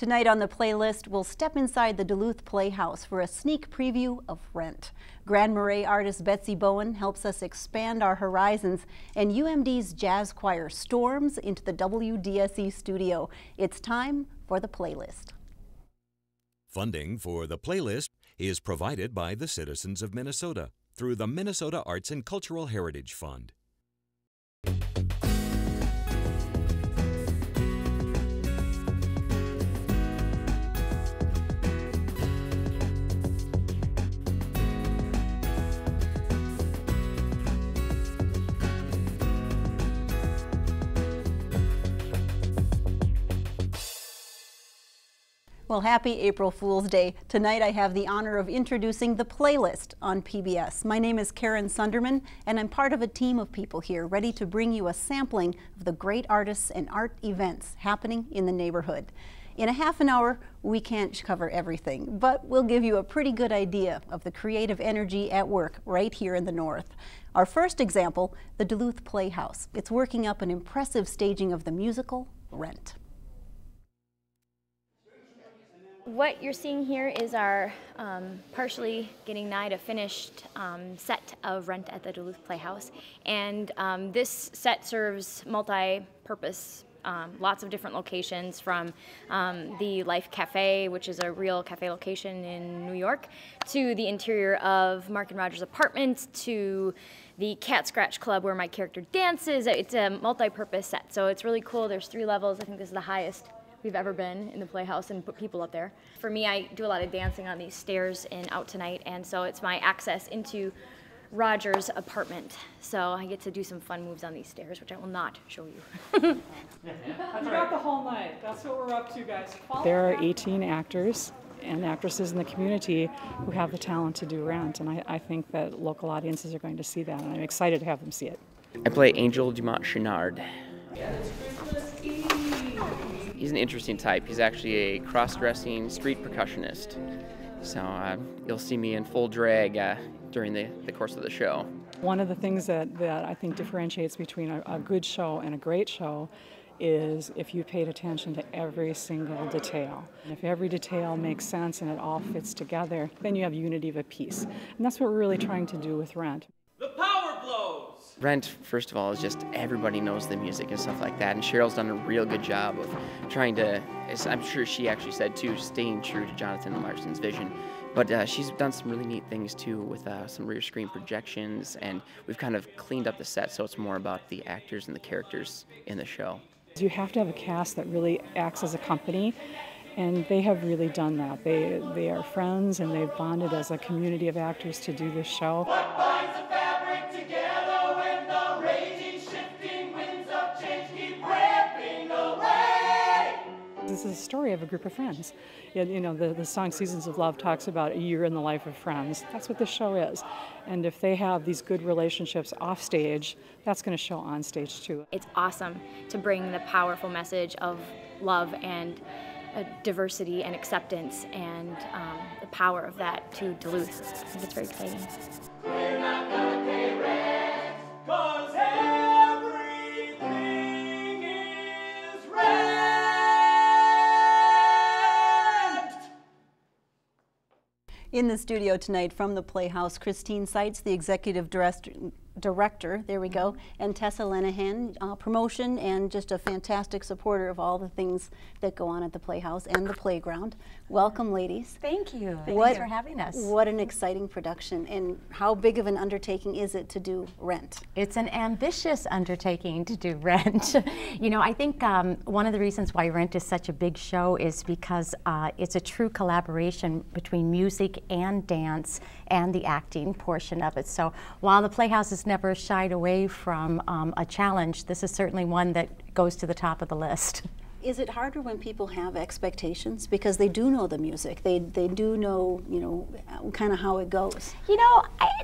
Tonight on the playlist, we'll step inside the Duluth Playhouse for a sneak preview of Rent. Grand Marais artist Betsy Bowen helps us expand our horizons, and UMD's jazz choir storms into the WDSE studio. It's time for the playlist. Funding for the playlist is provided by the citizens of Minnesota through the Minnesota Arts and Cultural Heritage Fund. Well, happy April Fool's Day. Tonight I have the honor of introducing the playlist on PBS. My name is Karen Sunderman, and I'm part of a team of people here ready to bring you a sampling of the great artists and art events happening in the neighborhood. In a half an hour, we can't cover everything, but we'll give you a pretty good idea of the creative energy at work right here in the North. Our first example, the Duluth Playhouse. It's working up an impressive staging of the musical Rent. What you're seeing here is our partially getting nigh to finished set of Rent at the Duluth Playhouse. And this set serves multi-purpose, lots of different locations, from the Life Cafe, which is a real cafe location in New York, to the interior of Mark and Roger's apartment, to the Cat Scratch Club where my character dances. It's a multi-purpose set, so it's really cool. There's 3 levels. I think this is the highest we've ever been in the Playhouse and put people up there. For me, I do a lot of dancing on these stairs and out tonight, and so it's my access into Roger's apartment. So I get to do some fun moves on these stairs, which I will not show you. That's about the whole night. That's what we're up to, guys. There are 18 actors and actresses in the community who have the talent to do Rent, and I think that local audiences are going to see that, and I'm excited to have them see it. I play Angel Dumont Chenard. He's an interesting type. He's actually a cross-dressing street percussionist. So you'll see me in full drag during the course of the show. One of the things that I think differentiates between a good show and a great show is if you paid attention to every single detail. And if every detail makes sense and it all fits together, then you have unity of a piece. And that's what we're really trying to do with Rent. The power blows! Rent, first of all, is just everybody knows the music and stuff like that, and Cheryl's done a real good job of trying to, as I'm sure she actually said too, staying true to Jonathan Larson's vision. But she's done some really neat things too with some rear screen projections, and we've kind of cleaned up the set so it's more about the actors and the characters in the show. You have to have a cast that really acts as a company, and they have really done that. They are friends, and they've bonded as a community of actors to do this show. What binds the fabric together when the raging, shifting winds of change keep ripping away? This is a story of a group of friends. You know, the song Seasons of Love talks about a year in the life of friends. That's what this show is. And if they have these good relationships off stage, that's going to show on stage too. It's awesome to bring the powerful message of love and diversity and acceptance and the power of that to Duluth. I think it's very exciting. We're not gonna pay rent, 'cause everything is rent. In the studio tonight from the Playhouse, Christine Seitz, the executive director, there we go, and Tessa Lenahan, promotion and just a fantastic supporter of all the things that go on at the Playhouse and the playground. Welcome, ladies. Thank you. Thanks for having us. What an exciting production, and how big of an undertaking is it to do Rent? It's an ambitious undertaking to do Rent. You know, I think one of the reasons why Rent is such a big show is because it's a true collaboration between music and dance and the acting portion of it. So while the Playhouse has never shied away from a challenge, this is certainly one that goes to the top of the list. Is it harder when people have expectations, because they do know the music, they do know, you know, kind of how it goes? You know,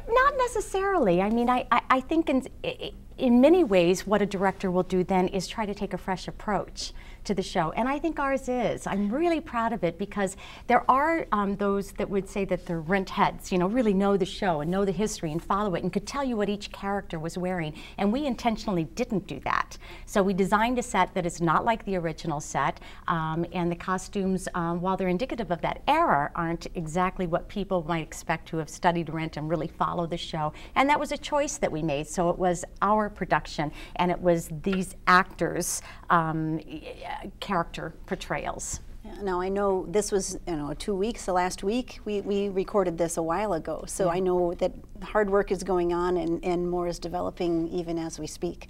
not necessarily. I mean, I think in many ways what a director will do then is try to take a fresh approach to the show, and I think ours is. I'm really proud of it because there are those that would say that they're rent heads, you know, really know the show and know the history and follow it and could tell you what each character was wearing, and we intentionally didn't do that. So we designed a set that is not like the original set, and the costumes, while they're indicative of that era, aren't exactly what people might expect who have studied Rent and really follow the show. And that was a choice that we made, so it was our production, and it was these actors' character portrayals. Now I know this was, you know, 2 weeks, the last week, we recorded this a while ago, so I know that hard work is going on and more is developing even as we speak.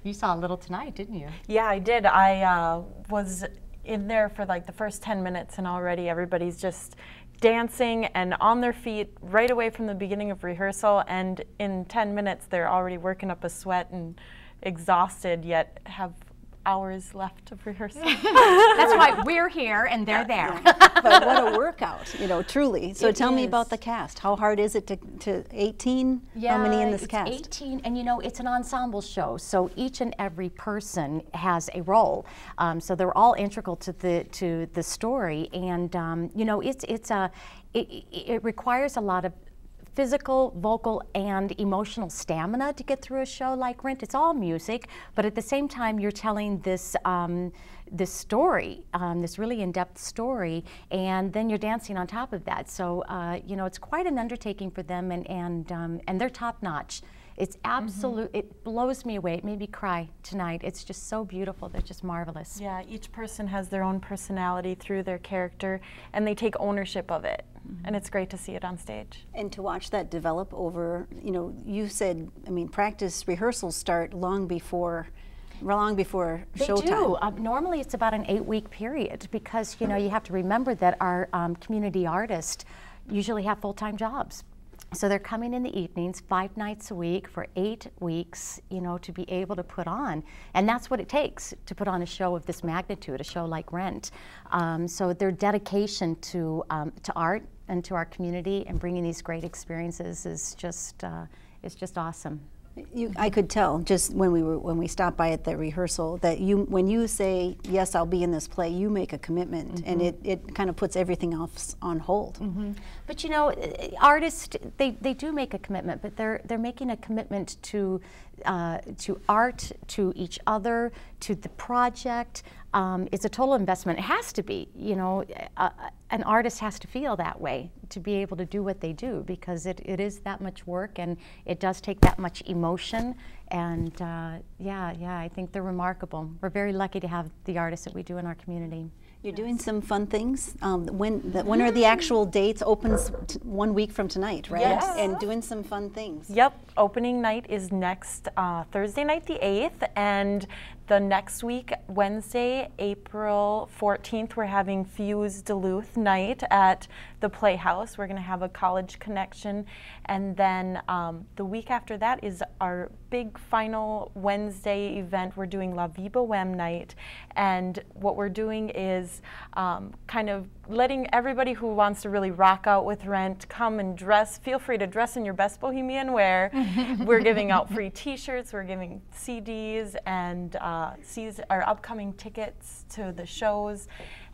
You saw a little tonight, didn't you? Yeah, I did. I was in there for like the first 10 minutes and already everybody's just dancing and on their feet right away from the beginning of rehearsal, and in 10 minutes they're already working up a sweat and exhausted, yet have hours left of rehearsal. That's why we're here and they're there. But what a workout, you know, truly. So tell me about the cast. How hard is it to 18? Yeah, how many in this it's cast? 18, and you know, it's an ensemble show, so each and every person has a role. So they're all integral to the story, and you know, it requires a lot of physical, vocal, and emotional stamina to get through a show like Rent. It's all music, but at the same time, you're telling this this story, this really in-depth story, and then you're dancing on top of that. So you know, it's quite an undertaking for them, and they're top-notch. It's absolute. It blows me away. It made me cry tonight. It's just so beautiful. They're just marvelous. Yeah, each person has their own personality through their character, and they take ownership of it. And it's great to see it on stage. And to watch that develop over, you know, you said, I mean, practice rehearsals start long before showtime. They do. Normally it's about an 8-week period because, you know, you have to remember that our community artists usually have full-time jobs. So they're coming in the evenings 5 nights a week for 8 weeks, you know, to be able to put on. And that's what it takes to put on a show of this magnitude, a show like Rent. So their dedication to art and to our community and bringing these great experiences is just awesome. I could tell just when we stopped by at the rehearsal that when you say yes, I'll be in this play, you make a commitment, and it kind of puts everything else on hold. But you know, artists they do make a commitment, but they're making a commitment to art, to each other, to the project. It's a total investment. It has to be. You know, an artist has to feel that way to be able to do what they do, because it is that much work and it does take that much emotion. And yeah, I think they're remarkable. We're very lucky to have the artists that we do in our community. You're doing some fun things. When are the actual dates? Opens 1 week from tonight, right? Yes. And doing some fun things. Yep, opening night is next Thursday night, the 8th, and the next week, Wednesday, April 14th, we're having Fuse Duluth night at the Playhouse. We're going to have a college connection, and then the week after that is our big final Wednesday event. We're doing La Vie Boheme night, and what we're doing is kind of letting everybody who wants to really rock out with Rent come and dress. Feel free to dress in your best bohemian wear. We're giving out free T-shirts, we're giving CDs, and our upcoming tickets to the shows.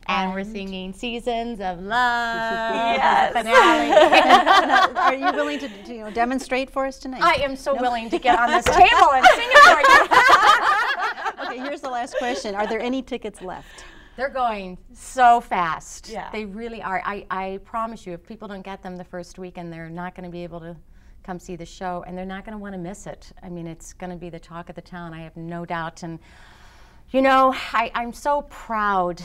And we're singing Seasons of Love. Yes. Finale. Are you willing to demonstrate for us tonight? I am so willing to get on this table and sing it for you. Okay, here's the last question. Are there any tickets left? They're going so fast. Yeah. They really are. I promise you, if people don't get them the first weekend, they're not going to be able to come see the show, and they're not going to want to miss it. I mean, it's going to be the talk of the town, I have no doubt. And you know, I'm so proud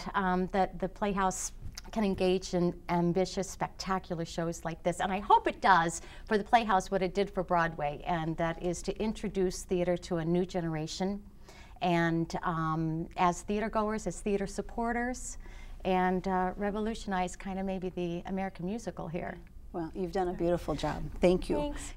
that the Playhouse can engage in ambitious, spectacular shows like this. And I hope it does for the Playhouse what it did for Broadway, and that is to introduce theater to a new generation. And as theater goers, as theater supporters, and revolutionize kind of maybe the American musical here. Well, you've done a beautiful job. Thank you. Thanks.